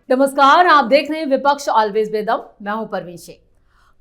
नमस्कार, आप देख रहे हैं विपक्ष ऑलवेज विद दम। मैं हूं परवीन शेख।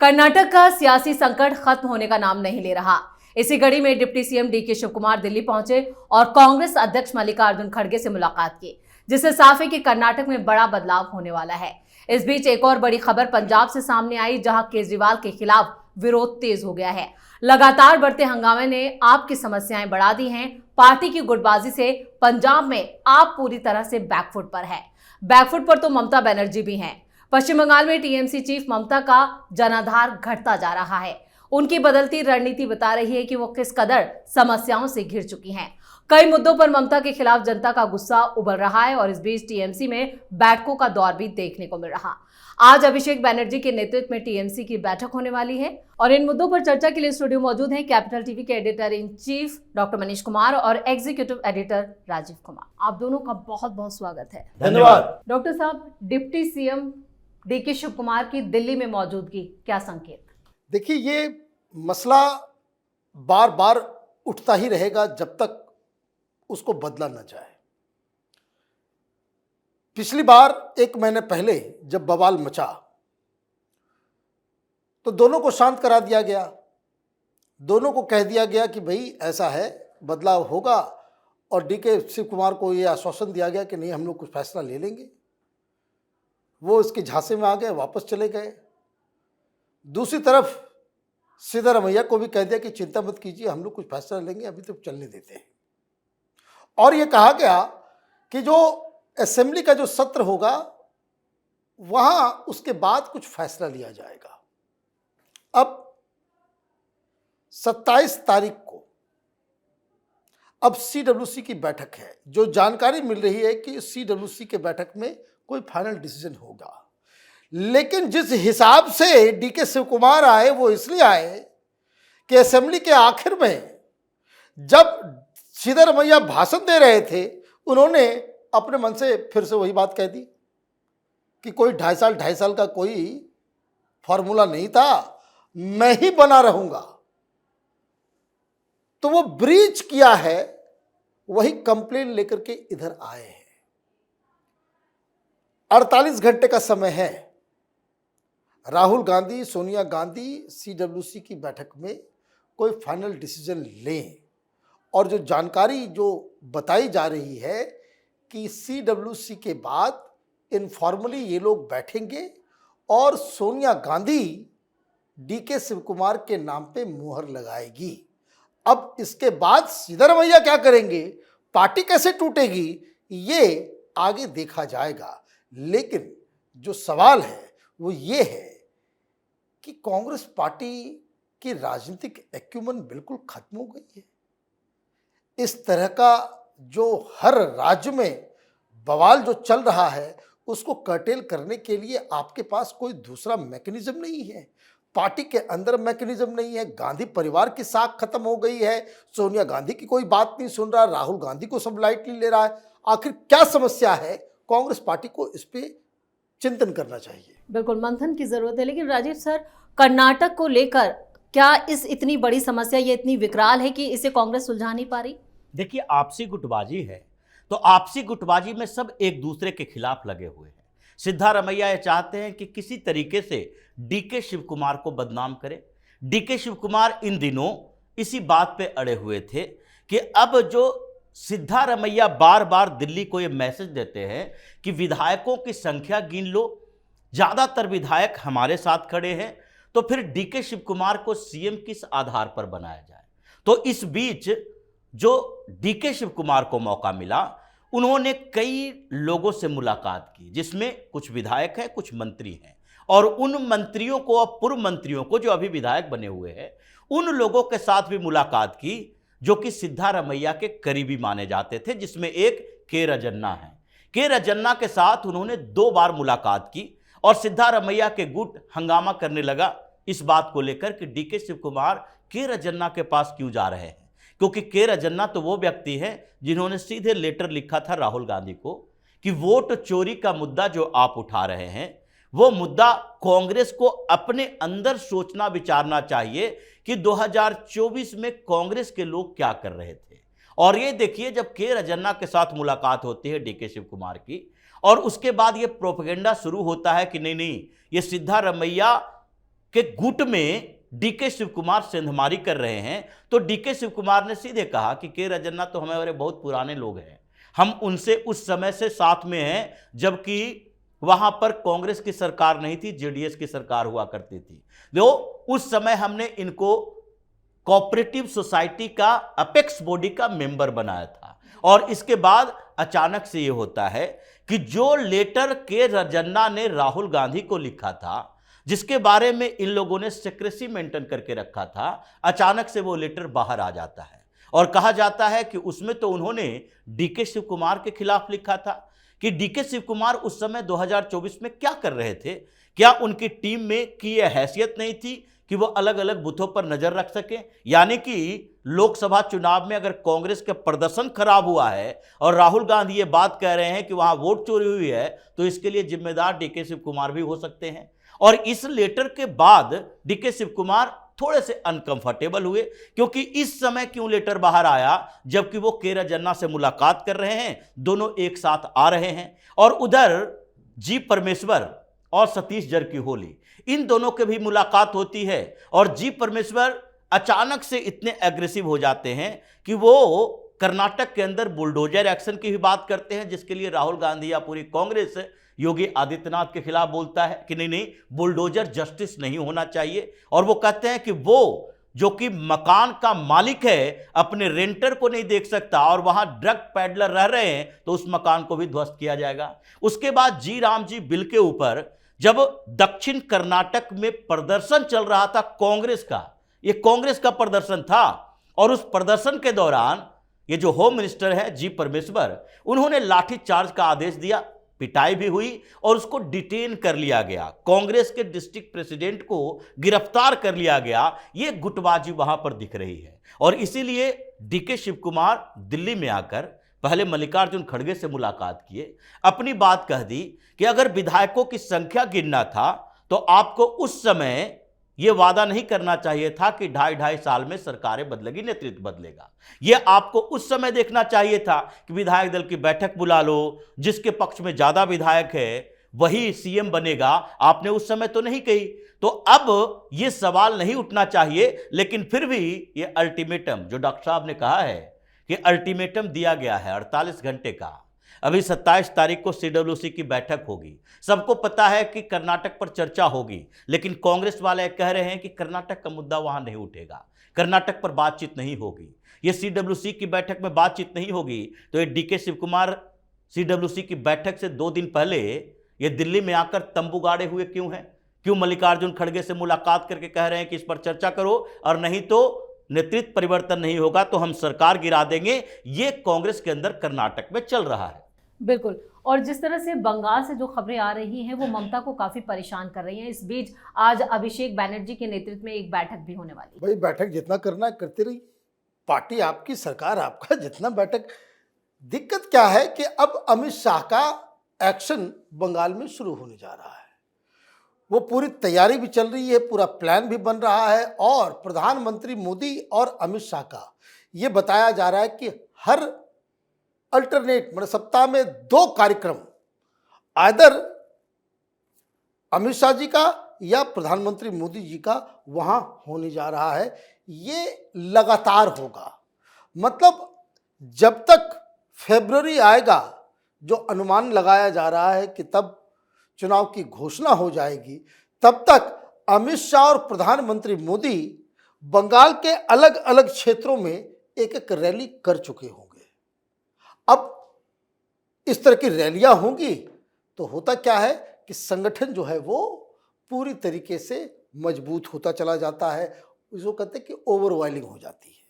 कर्नाटक का सियासी संकट खत्म होने का नाम नहीं ले रहा। इसी कड़ी में deputy CM DK Shivakumar Delhi पहुंचे और कांग्रेस अध्यक्ष मल्लिकार्जुन खड़गे से मुलाकात की, जिससे साफ है कि कर्नाटक में बड़ा बदलाव होने वाला है। इस बीच एक और बड़ी खबर पंजाब से सामने आई, जहां केजरीवाल के खिलाफ विरोध तेज हो गया है। लगातार बढ़ते हंगामे ने आप की समस्याएं बढ़ा दी हैं। पार्टी की गुटबाजी से पंजाब में आप पूरी तरह से बैकफुट पर है। बैकफुट पर तो ममता बनर्जी भी हैं। पश्चिम बंगाल में टीएमसी चीफ ममता का जनाधार घटता जा रहा है। उनकी बदलती रणनीति बता रही है कि वो किस कदर समस्याओं से घिर चुकी हैं। कई मुद्दों पर ममता के खिलाफ जनता का गुस्सा उबल रहा है और इस बीच टीएमसी में बैठकों का दौर भी देखने को मिल रहा। आज अभिषेक बनर्जी के नेतृत्व में टीएमसी की बैठक होने वाली है और इन मुद्दों पर चर्चा के लिए स्टूडियो मौजूद हैं कैपिटल टीवी के editor in chief doctor Manish Kumar और एग्जीक्यूटिव एडिटर राजीव कुमार। आप दोनों का बहुत बहुत स्वागत है। धन्यवाद। डॉक्टर साहब, deputy CM DK Shivakumar की दिल्ली में मौजूदगी क्या संकेत? देखिए, ये मसला बार बार उठता ही रहेगा जब तक उसको बदला न जाए। पिछली बार 1 महीने पहले जब बवाल मचा तो दोनों को शांत करा दिया गया। दोनों को कह दिया गया कि भाई ऐसा है, बदलाव होगा, और डीके शिव कुमार को ये आश्वासन दिया गया कि नहीं, हम लोग कुछ फैसला ले लेंगे। वो इसके झांसे में आ गए, वापस चले गए। दूसरी तरफ सिद्धारमैया को भी कह दिया कि चिंता मत कीजिए, हम लोग कुछ फैसला लेंगे, अभी तो चलने देते हैं। और ये कहा गया कि जो असेंबली का जो सत्र होगा वहां उसके बाद कुछ फैसला लिया जाएगा। अब 27 तारीख को अब सीडब्ल्यूसी की बैठक है। जो जानकारी मिल रही है कि सीडब्ल्यूसी के बैठक में कोई फाइनल डिसीजन होगा, लेकिन जिस हिसाब से डीके शिव कुमार आए वो इसलिए आए कि असेंबली के आखिर में जब सिद्धारमैया भाषण दे रहे थे, उन्होंने अपने मन से फिर से वही बात कह दी कि कोई 2.5 साल का कोई फॉर्मूला नहीं था, मैं ही बना रहूंगा। तो वो ब्रीच किया है, वही कंप्लेन लेकर के इधर आए हैं। 48 घंटे का समय है। राहुल गांधी, सोनिया गांधी सीडब्ल्यूसी की बैठक में कोई फाइनल डिसीजन लें। और जो जानकारी जो बताई जा रही है कि सीडब्ल्यूसी के बाद इनफॉर्मली ये लोग बैठेंगे और सोनिया गांधी डीके शिव कुमार के नाम पे मुहर लगाएगी। अब इसके बाद सिद्धारमैया क्या करेंगे, पार्टी कैसे टूटेगी, ये आगे देखा जाएगा। लेकिन जो सवाल है वो ये है कि कांग्रेस पार्टी की राजनीतिक एक्यूमन बिल्कुल खत्म हो गई है। इस तरह का जो हर राज्य में बवाल जो चल रहा है, उसको कर्टेल करने के लिए आपके पास कोई दूसरा मैकेनिज्म नहीं है। पार्टी के अंदर मैकेनिज्म नहीं है। गांधी परिवार की साख खत्म हो गई है। सोनिया गांधी की कोई बात नहीं सुन रहा, राहुल गांधी को सब लाइटली ले रहा है। आखिर क्या समस्या है? कांग्रेस पार्टी को इस पे चिंतन करना चाहिए। बिल्कुल मंथन की जरूरत है। लेकिन राजीव सर, कर्नाटक को लेकर क्या इतनी बड़ी समस्या, ये इतनी विकराल है कि इसे कांग्रेस सुलझा नहीं पा रही? देखिए, आपसी गुटबाजी है तो आपसी गुटबाजी में सब एक दूसरे के खिलाफ लगे हुए हैं। सिद्धारमैया ये चाहते हैं कि किसी तरीके से डीके शिव कुमार को बदनाम करें। डीके शिव कुमार इन दिनों इसी बात पे अड़े हुए थे कि अब जो सिद्धारमैया बार बार दिल्ली को ये मैसेज देते हैं कि विधायकों की संख्या गिन लो, ज़्यादातर विधायक हमारे साथ खड़े हैं, तो फिर डीके शिव कुमार को सीएम किस आधार पर बनाया जाए। तो इस बीच जो डीके शिव कुमार को मौका मिला, उन्होंने कई लोगों से मुलाकात की, जिसमें कुछ विधायक हैं, कुछ मंत्री हैं, और उन मंत्रियों को, पूर्व मंत्रियों को जो अभी विधायक बने हुए हैं, उन लोगों के साथ भी मुलाकात की जो कि सिद्धारमैया के करीबी माने जाते थे, जिसमें एक के रजन्ना है। के रजन्ना के साथ उन्होंने 2 बार मुलाकात की और सिद्धारमैया के गुट हंगामा करने लगा इस बात को लेकर कि डीके शिव कुमार के रजन्ना के पास क्यों जा रहे हैं, क्योंकि के रजन्ना तो वो व्यक्ति हैं जिन्होंने सीधे लेटर लिखा था राहुल गांधी को कि वोट चोरी का मुद्दा जो आप उठा रहे हैं, वो मुद्दा कांग्रेस को अपने अंदर सोचना विचारना चाहिए कि 2024 में कांग्रेस के लोग क्या कर रहे थे। और ये देखिए, जब के रजन्ना के साथ मुलाकात होती है डीके शिव कुमार की, और उसके बाद ये प्रोपेगेंडा शुरू होता है कि नहीं नहीं, ये सिद्धारमैया के गुट में डीके शिव कुमार सेंधमारी कर रहे हैं। तो डीके शिव कुमार ने सीधे कहा कि के राजन्ना तो हमारे बहुत पुराने लोग हैं, हम उनसे उस समय से साथ में हैं, जबकि वहां पर कांग्रेस की सरकार नहीं थी, जेडीएस की सरकार हुआ करती थी। देखो उस समय हमने इनको कोऑपरेटिव सोसाइटी का अपेक्स बॉडी का मेंबर बनाया था। और इसके बाद अचानक से ये होता है कि जो लेटर के राजन्ना ने राहुल गांधी को लिखा था, जिसके बारे में इन लोगों ने सीक्रेसी मेंटेन करके रखा था, अचानक से वो लेटर बाहर आ जाता है और कहा जाता है कि उसमें तो उन्होंने डीके शिव कुमार के खिलाफ लिखा था कि डीके शिव कुमार उस समय 2024 में क्या कर रहे थे, क्या उनकी टीम में की यह हैसियत नहीं थी कि वो अलग अलग बूथों पर नजर रख सके। यानी कि लोकसभा चुनाव में अगर कांग्रेस का प्रदर्शन खराब हुआ है और राहुल गांधी ये बात कह रहे हैं कि वहां वोट चोरी हुई है, तो इसके लिए जिम्मेदार डीके शिव कुमार भी हो सकते हैं। और इस लेटर के बाद डीके शिव कुमार थोड़े से अनकंफर्टेबल हुए, क्योंकि इस समय क्यों लेटर बाहर आया, जबकि वो के राजन्ना से मुलाकात कर रहे हैं, दोनों एक साथ आ रहे हैं। और उधर जी परमेश्वर और सतीश जरकीहोली, इन दोनों के भी मुलाकात होती है और जी परमेश्वर अचानक से इतने एग्रेसिव हो जाते हैं कि वो कर्नाटक के अंदर बुलडोजर एक्शन की भी बात करते हैं, जिसके लिए राहुल गांधी या पूरी कांग्रेस योगी आदित्यनाथ के खिलाफ बोलता है कि नहीं नहीं, बुलडोजर जस्टिस नहीं होना चाहिए। और वो कहते हैं कि वो जो कि मकान का मालिक है अपने रेंटर को नहीं देख सकता और वहां ड्रग पैडलर रह रहे हैं, तो उस मकान को भी ध्वस्त किया जाएगा। उसके बाद जी राम जी बिल के ऊपर जब दक्षिण कर्नाटक में प्रदर्शन चल रहा था कांग्रेस का, ये कांग्रेस का प्रदर्शन था, और उस प्रदर्शन के दौरान ये जो होम मिनिस्टर है जी परमेश्वर, उन्होंने लाठी चार्ज का आदेश दिया, पिटाई भी हुई और उसको डिटेन कर लिया गया, कांग्रेस के डिस्ट्रिक्ट प्रेसिडेंट को गिरफ्तार कर लिया गया। ये गुटबाजी वहां पर दिख रही है। और इसीलिए डीके शिव कुमार दिल्ली में आकर पहले मल्लिकार्जुन खड़गे से मुलाकात किए, अपनी बात कह दी कि अगर विधायकों की संख्या गिनना था तो आपको उस समय यह वादा नहीं करना चाहिए था कि 2.5 साल में सरकारें बदलेगी, नेतृत्व बदलेगा। यह आपको उस समय देखना चाहिए था कि विधायक दल की बैठक बुला लो, जिसके पक्ष में ज्यादा विधायक है वही सीएम बनेगा, आपने उस समय तो नहीं कही। तो अब यह सवाल नहीं उठना चाहिए, लेकिन फिर भी यह अल्टीमेटम जो डॉक्टर साहब ने कहा है कि अल्टीमेटम दिया गया है 48 घंटे का। अभी 27 तारीख को सीडब्ल्यूसी की बैठक होगी, सबको पता है कि कर्नाटक पर चर्चा होगी, लेकिन कांग्रेस वाले कह रहे हैं कि कर्नाटक का मुद्दा वहां नहीं उठेगा, कर्नाटक पर बातचीत नहीं होगी। ये सीडब्ल्यूसी की बैठक में बातचीत नहीं होगी, तो ये डीके शिव कुमार सीडब्ल्यूसी की बैठक से 2 दिन पहले ये दिल्ली में आकर तंबू गाड़े हुए क्यों हैं? क्यों मल्लिकार्जुन खड़गे से मुलाकात करके कह रहे हैं कि इस पर चर्चा करो और नहीं तो नेतृत्व परिवर्तन नहीं होगा तो हम सरकार गिरा देंगे? ये कांग्रेस के अंदर कर्नाटक में चल रहा है। बिल्कुल। और जिस तरह से बंगाल से जो खबरें आ रही हैं वो ममता को काफी परेशान कर रही हैं। इस बीच आज अभिषेक बैनर्जी के नेतृत्व में एक बैठक भी होने वाली है। भाई बैठक जितना करना है करते रहिए, पार्टी आपकी, सरकार आपका, जितना बैठक। दिक्कत क्या है कि अब अमित शाह का एक्शन बंगाल में शुरू होने जा रहा है, वो पूरी तैयारी भी चल रही है, पूरा प्लान भी बन रहा है। और प्रधानमंत्री मोदी और अमित शाह का ये बताया जा रहा है कि हर अल्टरनेट मतलब सप्ताह में 2 कार्यक्रम आइदर अमित शाह जी का या प्रधानमंत्री मोदी जी का वहां होने जा रहा है। ये लगातार होगा, मतलब जब तक फरवरी आएगा, जो अनुमान लगाया जा रहा है कि तब चुनाव की घोषणा हो जाएगी, तब तक अमित शाह और प्रधानमंत्री मोदी बंगाल के अलग अलग क्षेत्रों में एक एक रैली कर चुके होंगे। अब इस तरह की रैलियां होंगी तो होता क्या है कि संगठन जो है वो पूरी तरीके से मजबूत होता चला जाता है, इसको कहते हैं कि ओवरवेलिंग हो जाती है।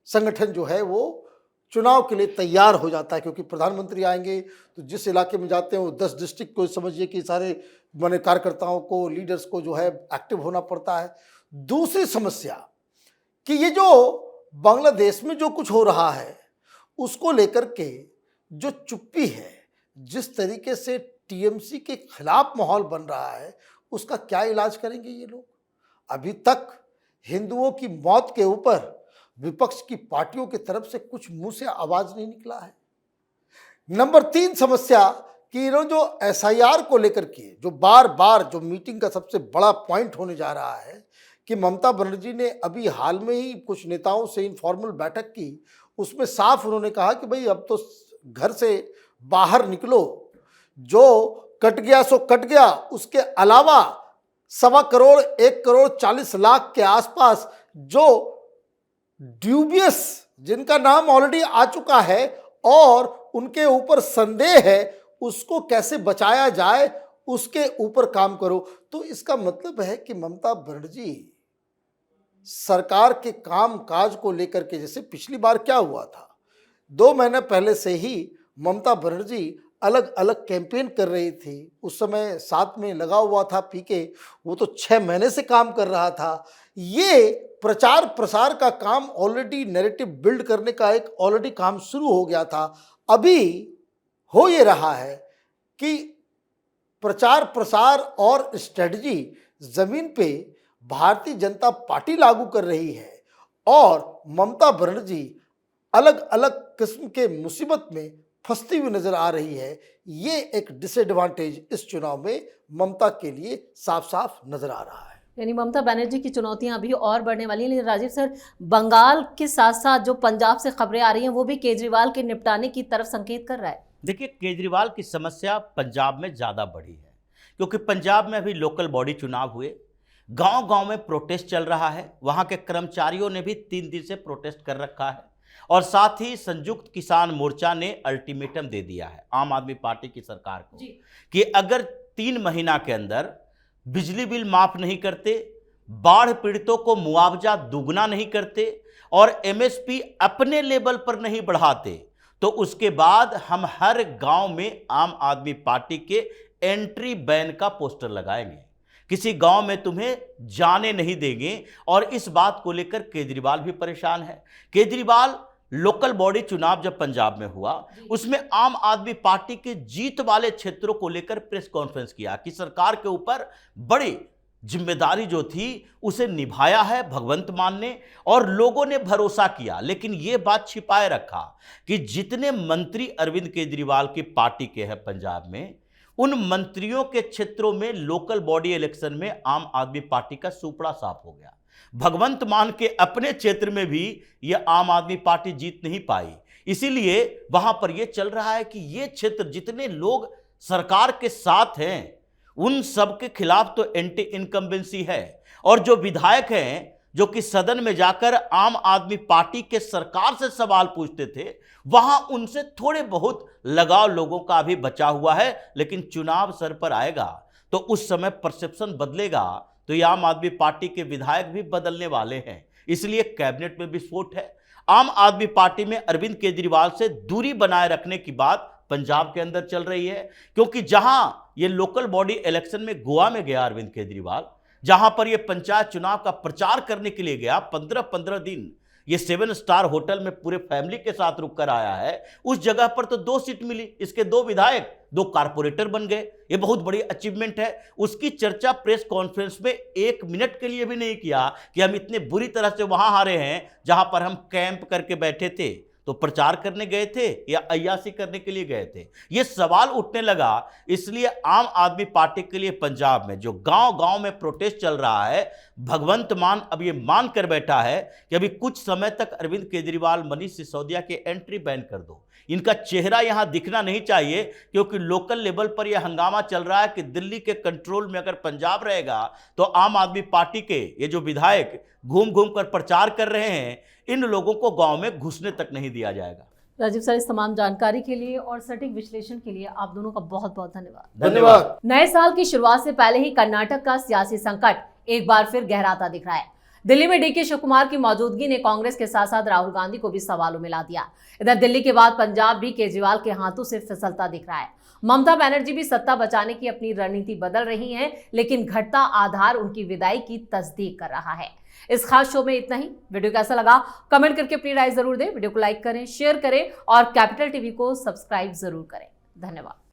संगठन जो है वो चुनाव के लिए तैयार हो जाता है, क्योंकि प्रधानमंत्री आएंगे तो जिस इलाके में जाते हैं वो 10 डिस्ट्रिक्ट को समझिए कि सारे माने कार्यकर्ताओं को, लीडर्स को जो है एक्टिव होना पड़ता है। दूसरी समस्या कि ये जो बांग्लादेश में जो कुछ हो रहा है उसको लेकर के जो चुप्पी है, जिस तरीके से टीएमसी के खिलाफ माहौल बन रहा है, उसका क्या इलाज करेंगे ये लोग? अभी तक हिंदुओं की मौत के ऊपर विपक्ष की पार्टियों की तरफ से कुछ मुंह से आवाज नहीं निकला है। नंबर 3 समस्या कि इन्होंने जो एसआईआर को लेकर के जो बार बार जो मीटिंग का सबसे बड़ा पॉइंट होने जा रहा है कि ममता बनर्जी ने अभी हाल में ही कुछ नेताओं से इनफॉर्मल बैठक की, उसमें साफ उन्होंने कहा कि भाई अब तो घर से बाहर निकलो, जो कट गया सो कट गया। उसके अलावा 1.25 करोड़ 1 करोड़ 40 लाख के आसपास जो ड्यूबियस जिनका नाम ऑलरेडी आ चुका है और उनके ऊपर संदेह है, उसको कैसे बचाया जाए उसके ऊपर काम करो। तो इसका मतलब है कि ममता बनर्जी सरकार के काम काज को लेकर के, जैसे पिछली बार क्या हुआ था, 2 महीने पहले से ही ममता बनर्जी अलग अलग कैंपेन कर रही थी। उस समय साथ में लगा हुआ था पीके, वो तो 6 महीने से काम कर रहा था। ये प्रचार प्रसार का काम ऑलरेडी, नैरेटिव बिल्ड करने का एक ऑलरेडी काम शुरू हो गया था। अभी हो ये रहा है कि प्रचार प्रसार और स्ट्रेटजी जमीन पे भारतीय जनता पार्टी लागू कर रही है और ममता बनर्जी अलग अलग किस्म के मुसीबत में फंसती हुई नजर आ रही है। ये एक डिसएडवांटेज इस चुनाव में ममता के लिए साफ साफ नजर आ रहा है। यानी ममता बनर्जी की चुनौतियां अभी और बढ़ने वाली हैं। लेकिन राजीव सर, बंगाल के साथ साथ जो पंजाब से खबरें आ रही हैं वो भी केजरीवाल के निपटाने की तरफ संकेत कर रहा है। देखिए, केजरीवाल की समस्या पंजाब में ज़्यादा बढ़ी है, क्योंकि पंजाब में अभी लोकल बॉडी चुनाव हुए, गांव गांव में प्रोटेस्ट चल रहा है। वहां के कर्मचारियों ने भी 3 दिन से प्रोटेस्ट कर रखा है और साथ ही संयुक्त किसान मोर्चा ने अल्टीमेटम दे दिया है आम आदमी पार्टी की सरकार को कि अगर 3 महीना के अंदर बिजली बिल माफ नहीं करते, बाढ़ पीड़ितों को मुआवजा दुगना नहीं करते और एमएसपी अपने लेवल पर नहीं बढ़ाते, तो उसके बाद हम हर गांव में आम आदमी पार्टी के एंट्री बैन का पोस्टर लगाएंगे, किसी गांव में तुम्हें जाने नहीं देंगे। और इस बात को लेकर केजरीवाल भी परेशान है। केजरीवाल लोकल बॉडी चुनाव जब पंजाब में हुआ, उसमें आम आदमी पार्टी के जीत वाले क्षेत्रों को लेकर प्रेस कॉन्फ्रेंस किया कि सरकार के ऊपर बड़ी जिम्मेदारी जो थी उसे निभाया है भगवंत मान ने और लोगों ने भरोसा किया। लेकिन यह बात छिपाए रखा कि जितने मंत्री अरविंद केजरीवाल की पार्टी के हैं पंजाब में, उन मंत्रियों के क्षेत्रों में लोकल बॉडी इलेक्शन में आम आदमी पार्टी का सुपड़ा साफ हो गया। भगवंत मान के अपने क्षेत्र में भी यह आम आदमी पार्टी जीत नहीं पाई। इसीलिए वहां पर यह चल रहा है कि ये क्षेत्र जितने लोग सरकार के साथ हैं उन सब के खिलाफ तो एंटी इनकम्बेंसी है। और जो विधायक हैं जो कि सदन में जाकर आम आदमी पार्टी के सरकार से सवाल पूछते थे, वहां उनसे थोड़े बहुत लगाव लोगों का भी बचा हुआ है। लेकिन चुनाव सर पर आएगा तो उस समय परसेप्शन बदलेगा, तो ये आम आदमी पार्टी के विधायक भी बदलने वाले हैं। इसलिए कैबिनेट में विस्फोट है। आम आदमी पार्टी में अरविंद केजरीवाल से दूरी बनाए रखने की बात पंजाब के अंदर चल रही है, क्योंकि जहां ये लोकल बॉडी इलेक्शन में गोवा में गया अरविंद केजरीवाल, जहां पर ये पंचायत चुनाव का प्रचार करने के लिए गया, 15-15 दिन ये 7 स्टार होटल में पूरे फैमिली के साथ रुक कर आया है। उस जगह पर तो 2 सीट मिली, इसके 2 विधायक 2 कारपोरेटर बन गए। ये बहुत बड़ी अचीवमेंट है। उसकी चर्चा प्रेस कॉन्फ्रेंस में 1 मिनट के लिए भी नहीं किया कि हम इतने बुरी तरह से वहां हारे हैं जहां पर हम कैंप करके बैठे थे। तो प्रचार करने गए थे या अय्यासी करने के लिए गए थे, ये सवाल उठने लगा। इसलिए आम आदमी पार्टी के लिए पंजाब में जो गांव गांव में प्रोटेस्ट चल रहा है, भगवंत मान अब ये मान कर बैठा है कि अभी कुछ समय तक अरविंद केजरीवाल, मनीष सिसोदिया के एंट्री बैन कर दो, इनका चेहरा यहां दिखना नहीं चाहिए। क्योंकि लोकल लेवल पर यह हंगामा चल रहा है कि दिल्ली के कंट्रोल में अगर पंजाब रहेगा तो आम आदमी पार्टी के ये जो विधायक घूम घूम कर प्रचार कर रहे हैं, इन लोगों को गांव में घुसने तक नहीं दिया जाएगा। राजीव सर, इस तमाम जानकारी के लिए और सटीक विश्लेषण के लिए आप दोनों का बहुत बहुत धन्यवाद। धन्यवाद। नए साल की शुरुआत से पहले ही कर्नाटक का सियासी संकट एक बार फिर गहराता दिख रहा है। दिल्ली में डीके शिव कुमार की मौजूदगी ने कांग्रेस के साथ साथ राहुल गांधी को भी सवालों में ला दिया। इधर दिल्ली के बाद पंजाब भी केजरीवाल के हाथों से फिसलता दिख रहा है। ममता बनर्जी भी सत्ता बचाने की अपनी रणनीति बदल रही हैं, लेकिन घटता आधार उनकी विदाई की तस्दीक कर रहा है। इस खास शो में इतना ही। वीडियो कैसा लगा कमेंट करके अपनी राय जरूर दें। वीडियो को लाइक करें, शेयर करें और कैपिटल टीवी को सब्सक्राइब जरूर करें। धन्यवाद।